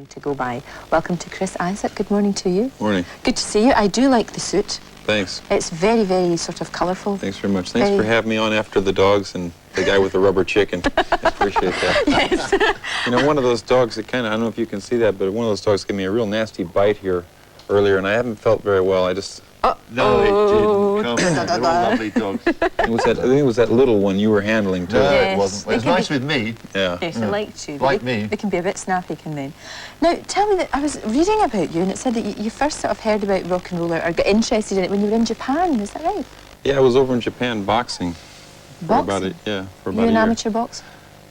name to go by. Welcome to Chris Isaak. Good morning to you. Morning. Good to see you. I do like the suit. Thanks. It's very, very sort of colourful. Thanks very much. Thanks for having me on after the dogs and the guy with the rubber chicken. I appreciate that. Yes. You know, one of those dogs that kind of, I don't know if you can see that, but one of those dogs gave me a real nasty bite here earlier, and I haven't felt very well. I just... No, it didn't. Come on, they're all lovely dogs. It was that, I think it was that little one you were handling, too. No, Yes. it wasn't. It was nice with me. Yeah. Yes, I like you. Like me. They can be a bit snappy, can they? Now, tell me that I was reading about you, and it said that you first sort of heard about rock and roll or got interested in it when you were in Japan. Is that right? Yeah, I was over in Japan boxing. For about a year. You an amateur boxer?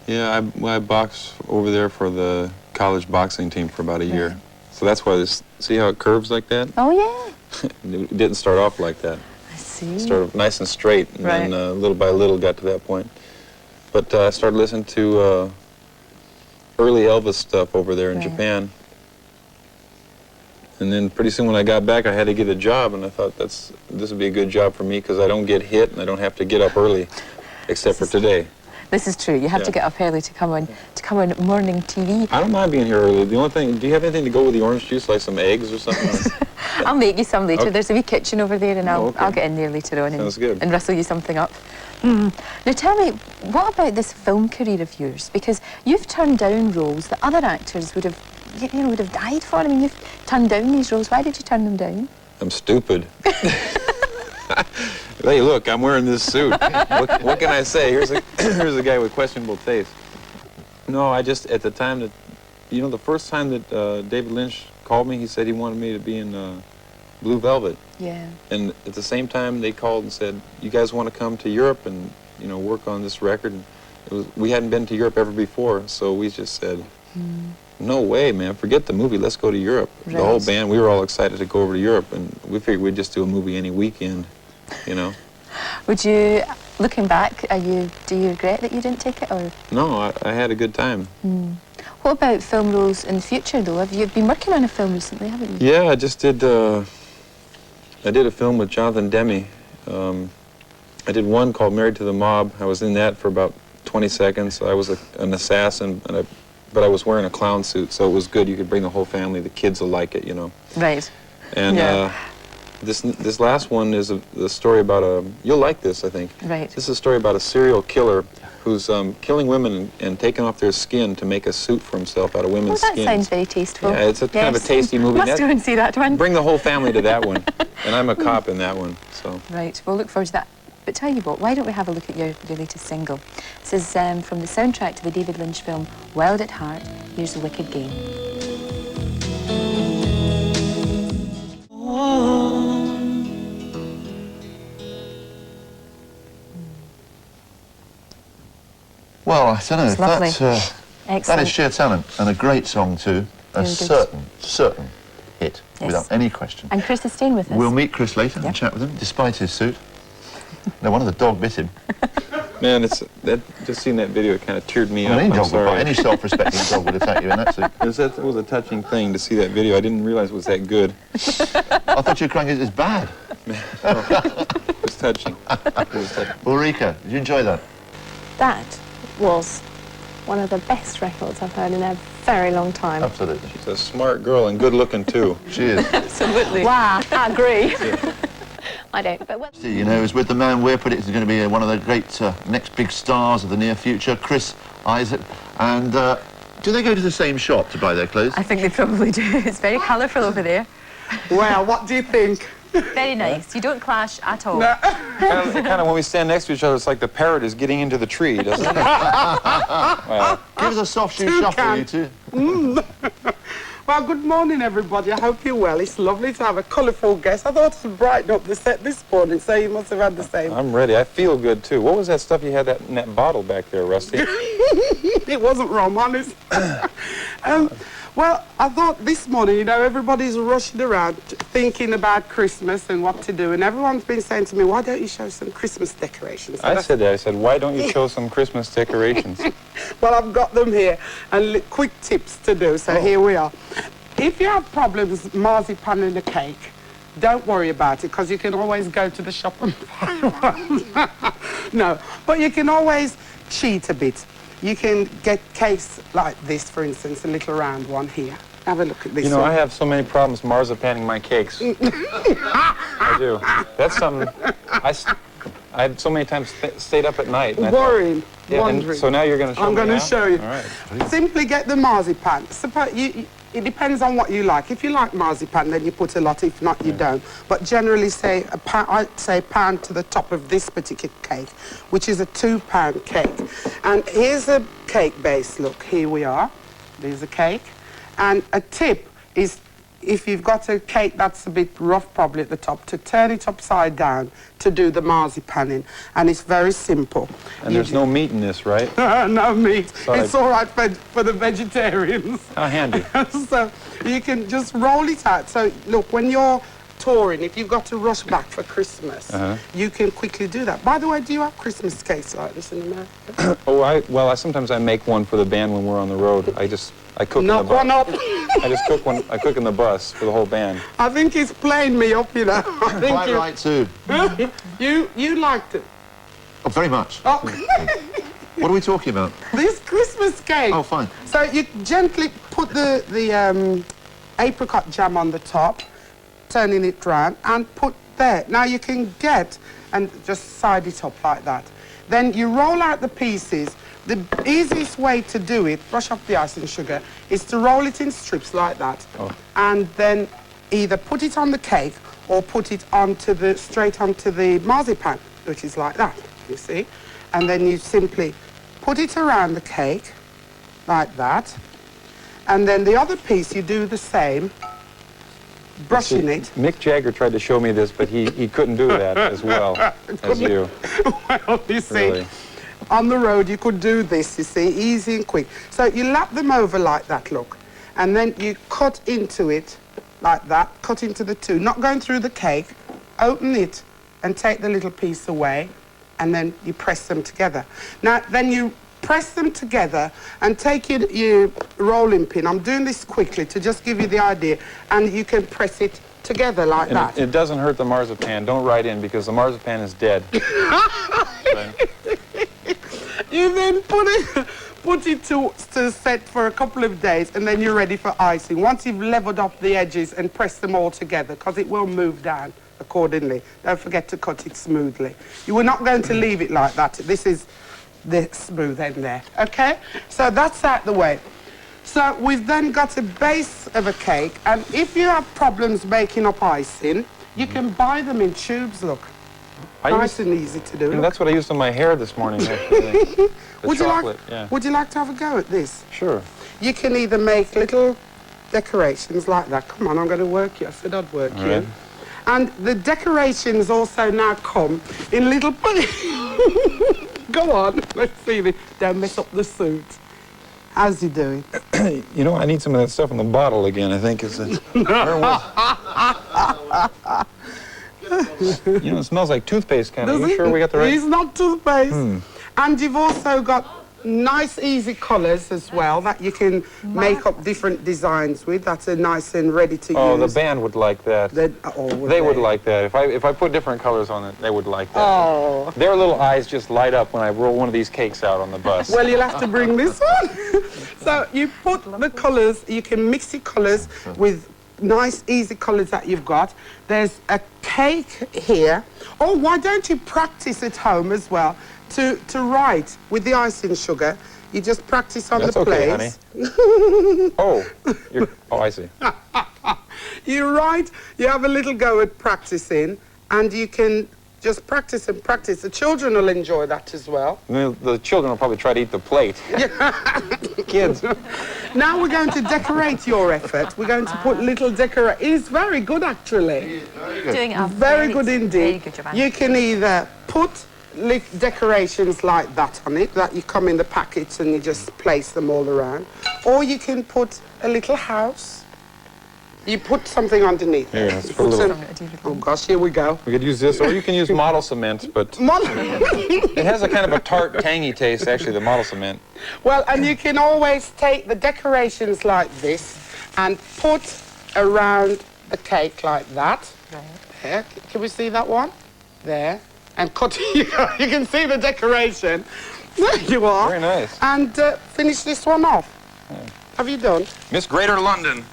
Yeah, I boxed over there for the college boxing team for about a year. So that's why this, see how it curves like that? Oh, yeah. It didn't start off like that. I see. It started nice and straight, and then little by little got to that point. But I started listening to early Elvis stuff over there in Japan. And then pretty soon when I got back, I had to get a job, and I thought this would be a good job for me because I don't get hit and I don't have to get up early, except for today. This is true. You have to get up early to come on morning TV. I don't mind being here early. The only thing, do you have anything to go with the orange juice, like some eggs or something? I'll make you some later. Okay. There's a wee kitchen over there, and I'll get in there later on and rustle you something up. Now tell me, what about this film career of yours? Because you've turned down roles that other actors would have died for. I mean, you've turned down these roles. Why did you turn them down? I'm stupid. Hey, look, I'm wearing this suit. What can I say? Here's a guy with questionable taste. No, I just, at the time that, you know, the first time that David Lynch called me, he said he wanted me to be in Blue Velvet. Yeah. And at the same time, they called and said, you guys want to come to Europe and, you know, work on this record? And we hadn't been to Europe ever before, so we just said, no way, man, forget the movie, let's go to Europe. Right. The whole band, we were all excited to go over to Europe, and we figured we'd just do a movie any weekend, you know. Would you, looking back, do you regret that you didn't take it, or? No, I had a good time. What about film roles in the future, though? Have you been working on a film recently, haven't you? Yeah, I just did, I did a film with Jonathan Demme. I did one called Married to the Mob. I was in that for about 20 seconds. I was an assassin, but I was wearing a clown suit, so it was good. You could bring the whole family. The kids will like it, you know. Right. And this last one is the story about you'll like this, I think. Right. This is a story about a serial killer who's killing women and taking off their skin to make a suit for himself out of women's skin. That sounds very tasteful. Yeah, it's kind of a tasty movie. Must go and see that one. Bring the whole family to that one. And I'm a cop in that one, so. Right, we'll look forward to that. But tell you what, why don't we have a look at your latest single? This is from the soundtrack to the David Lynch film, Wild at Heart. Here's The Wicked Game. Well, I don't know. It's lovely. That is sheer talent, and a great song too. A certain hit, without any question. And Chris is staying with us. We'll meet Chris later and chat with him, despite his suit. No wonder the dog bit him. Man, just seeing that video, it kind of teared me up. Any dog would bite. Any self-respecting dog would attack you in that suit. It was a touching thing to see that video. I didn't realize it was that good. I thought you were crying it's bad. It was touching. Ulrika, did you enjoy that? That was one of the best records I've heard in a very long time. Absolutely. She's a smart girl and good looking too. She is. Absolutely. Wow, I agree. I don't, but... You know, is with the man we're predicting is going to be one of the great next big stars of the near future, Chris Isaak. And do they go to the same shop to buy their clothes? I think they probably do. It's very colourful over there. Well, what do you think? Very nice. You don't clash at all. No. Kind of when we stand next to each other, it's like the parrot is getting into the tree, doesn't it? Wow. Give us a soft shoe shuffle, you two. Well, good morning, everybody. I hope you're well. It's lovely to have a colourful guest. I thought I'd brighten up the set this morning, so you must have had the same. I'm ready. I feel good, too. What was that stuff you had in that bottle back there, Rusty? It wasn't rum, honest. Well, I thought this morning, you know, everybody's rushing around thinking about Christmas and what to do, and everyone's been saying to me, why don't you show some Christmas decorations? I said that. I said, why don't you show some Christmas decorations? Well, I've got them here, and quick tips to do, so here we are. If you have problems marzipan in a cake, don't worry about it, because you can always go to the shop and buy one. No, but you can always cheat a bit. You can get cakes like this, for instance, a little round one here. Have a look at this You know, one. I have so many problems marzipaning my cakes. I do. That's something I had so many times stayed up at night. And Worrying, yeah, wondering. and so now you're going to show me. I'm going to show you. All right. Simply get the marzipan. It depends on what you like. If you like marzipan, then you put a lot. If not, you don't. But generally, say I'd say £1 to the top of this particular cake, which is a £2 cake. And here's a cake base. Look, here we are. There's a cake. And a tip is, if you've got a cake that's a bit rough probably at the top, to turn it upside down to do the marzipaning. And it's very simple. And there's no meat in this, right? No meat. It's all right for the vegetarians. How handy. So you can just roll it out. So look, when you're touring, if you've got to rush back for Christmas, you can quickly do that. By the way, do you have Christmas cakes like this in America? Well, sometimes I make one for the band when we're on the road. I cook Knock in the bus. one up. I just cook one. I cook in the bus for the whole band. I think he's playing me up, you know. I think Quite right, too. You liked it. Oh, very much. Oh. What are we talking about? This Christmas cake. Oh, fine. So you gently put the apricot jam on the top, turning it round, and put there. Now you can get, and just side it up like that. Then you roll out the pieces. The easiest way to do it, brush off the icing sugar, is to roll it in strips like that. Oh. And then either put it on the cake or put it straight onto the marzipan, which is like that, you see. And then you simply put it around the cake, like that. And then the other piece, you do the same, brushing it. Mick Jagger tried to show me this, but he couldn't do that as well as you. Well, you see, really. On the road you could do this, you see, easy and quick. So you lap them over like that, look. And then you cut into it like that, cut into the two, not going through the cake, open it and take the little piece away, and then you press them together. Now, then you press them together and take your rolling pin. I'm doing this quickly to just give you the idea, and you can press it together like that. It doesn't hurt the marzipan. Don't write in, because the marzipan is dead. You then put it to set for a couple of days, and then you're ready for icing. Once you've leveled off the edges and pressed them all together, because it will move down accordingly. Don't forget to cut it smoothly. You were not going to leave it like that. This is the smooth end there, okay? So that's out the way. So we've then got a base of a cake, and if you have problems making up icing, you can buy them in tubes, look. Nice and easy to do. And that's what I used on my hair this morning, actually. Would you like to have a go at this? Sure. You can either make little decorations like that. Come on, I'm going to work you. I said I'd work you. Right. And the decorations also now come in little... Go on, let's see this. Don't mess up the suit. How's he doing? You know, I need some of that stuff in the bottle again, I think. You know, it smells like toothpaste, kind of. Are you sure we got the right... It's not toothpaste. And you've also got nice, easy colours as well that you can make up different designs with. That are nice and ready to use. Oh, the band would like that. They would like that. If I put different colours on it, they would like that. Oh. Their little eyes just light up when I roll one of these cakes out on the bus. Well, you'll have to bring this one. So you put the colours, you can mix your colours with nice, easy colours that you've got. There's a cake here. Oh, why don't you practice at home as well to write with the icing sugar? You just practice on the place. Okay, honey. I see. You write, you have a little go at practicing, and you can just practice and practice. The children will enjoy that as well. The children will probably try to eat the plate. Kids. Now we're going to decorate your effort. We're going to put little It's very good, actually. Doing it very good indeed. Very good, you can either put decorations like that on it, that you come in the packets and you just place them all around, or you can put a little house. You put something underneath. Here, let's put a little... Oh gosh, here we go. We could use this, or you can use model cement, but it has a kind of a tart, tangy taste, actually, the model cement. Well, and you can always take the decorations like this and put around the cake like that. Right. There. Can we see that one? There. And cut. You can see the decoration. There you are. Very nice. And finish this one off. Yeah. Have you done? Miss Greater London.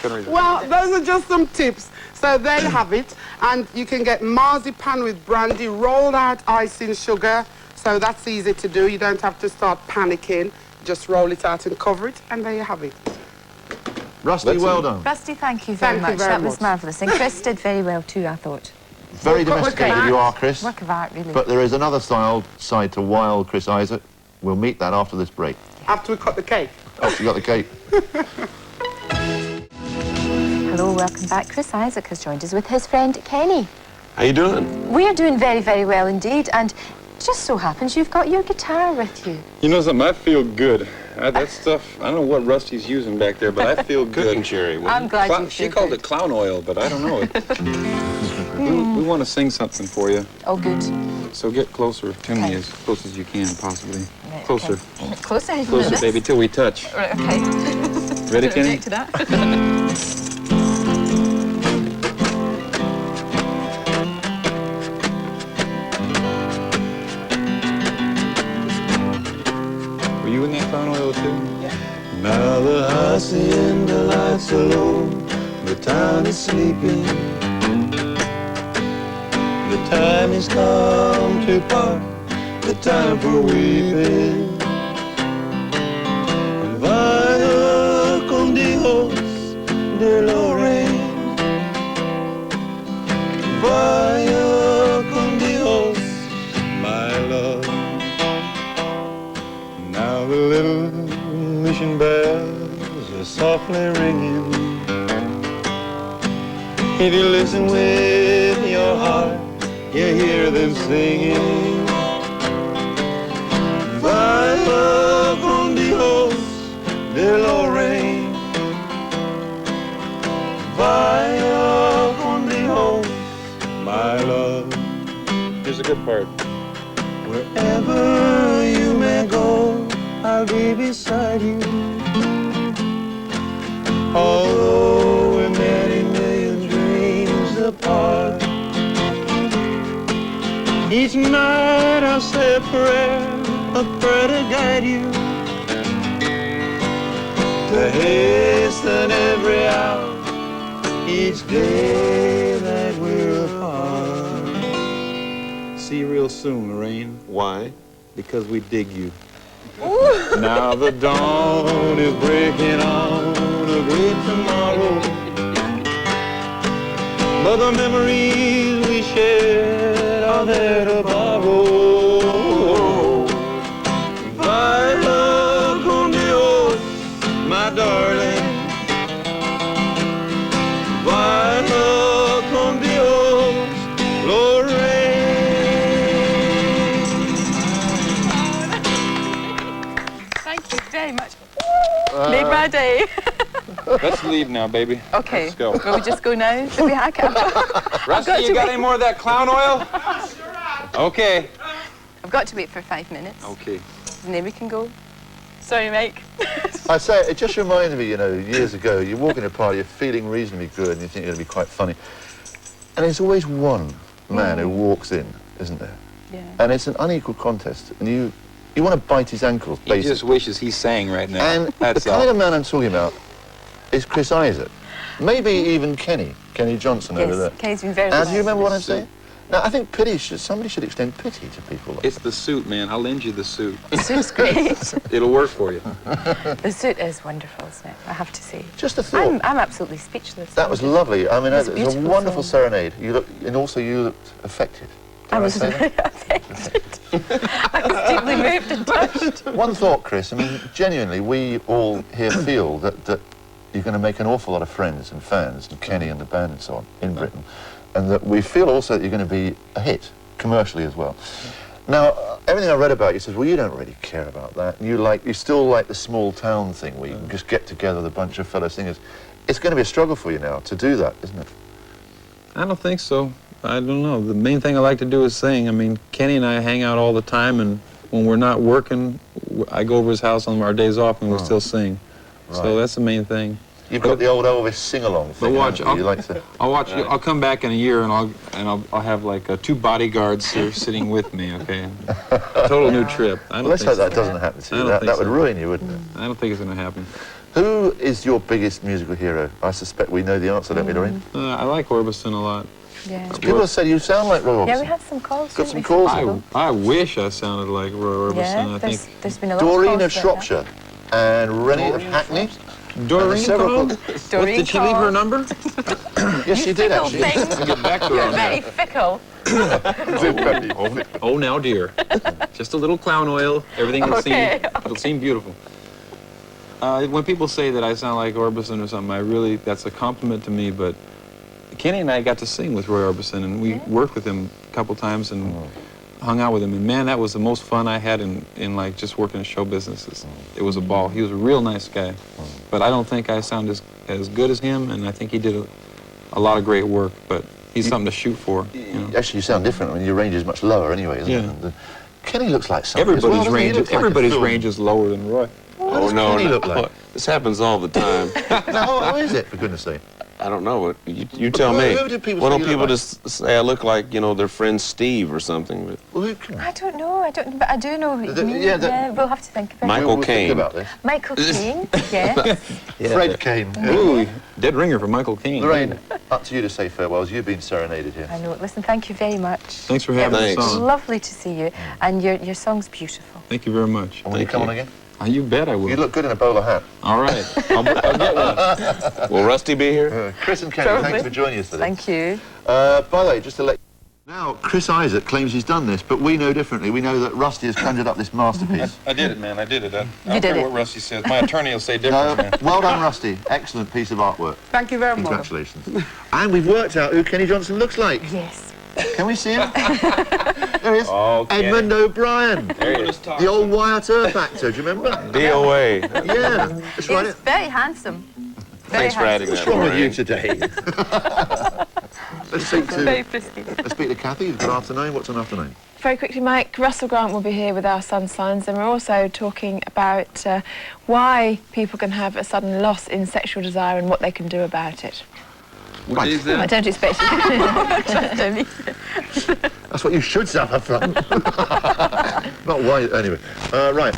Sorry. Well, those are just some tips. So there you have it. And you can get marzipan with brandy, rolled out icing sugar. So that's easy to do. You don't have to start panicking. Just roll it out and cover it, and there you have it. Rusty, well done. Rusty, thank you very much. That was marvellous. And Chris did very well too, I thought. Very domesticated you are, Chris. Work of art, really. But there is another side to wild Chris Isaak. We'll meet that after this break. After we cut the cake. After you got the cake. Hello, welcome back. Chris Isaak has joined us with his friend Kenney. How you doing? We are doing very, very well indeed, and it just so happens you've got your guitar with you. You know something? I feel good. That stuff, I don't know what Rusty's using back there, but I feel good. Cooking cherry. I'm glad you feel She called good. it clown oil, but I don't know. We want to sing something for you. Oh, good. So get closer to me as close as you can, possibly. Right, Closer. Okay. Closer, even Closer, this? baby, till we touch. Right, okay. Ready, Kenney? To that. Were you in that clown oil too? Yeah. Now the hacienda lights are low, the town is sleeping. The time has come to part, the time for weeping. Vaya con Dios, dear Lorraine. Vaya con Dios, my love. Now the little mission bells are softly ringing. If you listen with your heart, you hear them singing. Vaya con Dios, dear Lorraine. Vaya con Dios, my love. Here's a good part. Wherever you may go, I'll be beside you. Although we're many million dreams apart, each night I'll say a prayer to guide you, to hasten every hour, each day that we're apart. See you real soon, Lorraine. Why? Because we dig you. Now the dawn is breaking on a great tomorrow, but the memories we shared are there to borrow. Vaya con Dios, my darling. Vaya con Dios, Lorraine. Thank you very much. Made my day. Let's leave now, baby. Okay. Let's go. Will we just go now? Did we hack it? Rusty, you got any more of that clown oil? Okay. I've got to wait for 5 minutes. Okay. And then we can go. Sorry, Mike. I say, it just reminds me, you know, years ago, you walk in a party, you're feeling reasonably good, and you think you're going to be quite funny. And there's always one man who walks in, isn't there? Yeah. And it's an unequal contest, and you want to bite his ankles, He basically. just wishes he sang right now. And That's the kind all. of man I'm talking about is Chris Isaak. Maybe even Kenney Johnson over there. Yes, Kenny's been very Do nice. you remember what I'm So- saying? Now, I think somebody should extend pity to people like It's the suit, man. I'll lend you the suit. The suit's great. It'll work for you. The suit is wonderful, isn't it? I have to say. Just a thought. I'm absolutely speechless. That was lovely. I mean, It's it a was a beautiful wonderful song. serenade. You looked, and also you looked affected. I was say very that? affected. I was deeply moved and touched. One thought, Chris. I mean, genuinely, we all here feel that you're going to make an awful lot of friends and fans, and Kenney and the band and so on, in Britain, and that we feel also that you're going to be a hit, commercially as well. Now, everything I read about you says, well, you don't really care about that. You still like the small town thing where you can just get together with a bunch of fellow singers. It's going to be a struggle for you now to do that, isn't it? I don't think so. I don't know. The main thing I like to do is sing. I mean, Kenney and I hang out all the time, and when we're not working, I go over his house on our days off and we still sing. Right. So that's the main thing. You've got the old Elvis sing-along thing. But watch, I'll I'll come back in a year and I'll have like 2 bodyguards here sitting with me. Okay, total new trip. Let's hope that doesn't happen to you. That would ruin you, wouldn't it? I don't think it's going to happen. Who is your biggest musical hero? I suspect we know the answer, don't we, Doreen? I like Orbison a lot. Yeah. People have said you sound like Roy Orbison. Yeah, we had some calls. Got some calls? I wish I sounded like Roy Orbison. Yeah, I think there's been a lot Doreen of of Shropshire and Rennie of Hackney. Doreen called? Doreen did she leave her number? Yes, she did actually. Get back to her You're on very that. fickle. Oh, now, dear. Just a little clown oil. Everything will it'll seem beautiful. When people say that I sound like Orbison or something, that's a compliment to me, but Kenney and I got to sing with Roy Orbison, and we worked with him a couple times and hung out with him, and man, that was the most fun I had in like just working in show businesses. It was a ball. He was a real nice guy, but I don't think I sound as good as him, and I think he did a lot of great work, but he's something to shoot for. You know? Actually, you sound different. I mean, your range is much lower anyway, isn't it? Kenny looks like something. Everybody's range is lower than Roy. Oh, no, look like? This happens all the time. Now, who is it, for goodness sake? I don't know. But you tell me. Who do people Why say don't you people look just say I look like, you know, their friend Steve or something? But Well, I don't know, but I do know who you mean. Yeah, we'll have to think about it. Michael Think Caine. about this. Michael Caine, yes. Fred Caine. Ooh, dead ringer for Michael Caine. Lorraine, up to you to say farewells. You've been serenaded here. I know. Listen, thank you very much. Thanks for having Thanks. us It's on. lovely to see you, and your song's beautiful. Thank you very much. And will you come on again? You bet I will. You look good in a bowler hat. All right. I'll get one. will Rusty be here? Chris and Kenny, thanks for joining us today. Thank you. By the way, just to let you now, Chris Isaak claims he's done this, but we know differently. We know that Rusty has conjured up this masterpiece. I did it, man. I did it. I You did don't care it. what Rusty says. My attorney will say different, man. Well done, Rusty. Excellent piece of artwork. Thank you very much. Congratulations. And we've worked out who Kenny Johnson looks like. Yes. Can we see him? There he is. Oh, Kenny. Edmond O'Brien. There he is. The old Wyatt Earp actor, do you remember? DOA. Yeah, that's right. He's very handsome. Very Thanks for adding What's that. wrong with Lorraine. you today? Let's speak Very to, frisky. let's speak to Kathy. Good afternoon. What's an afternoon? Very quickly, Mike, Russell Grant will be here with our sun signs, and we're also talking about why people can have a sudden loss in sexual desire and what they can do about it. What is that? I don't expect you. That's what you should suffer from. Not why, anyway. Right.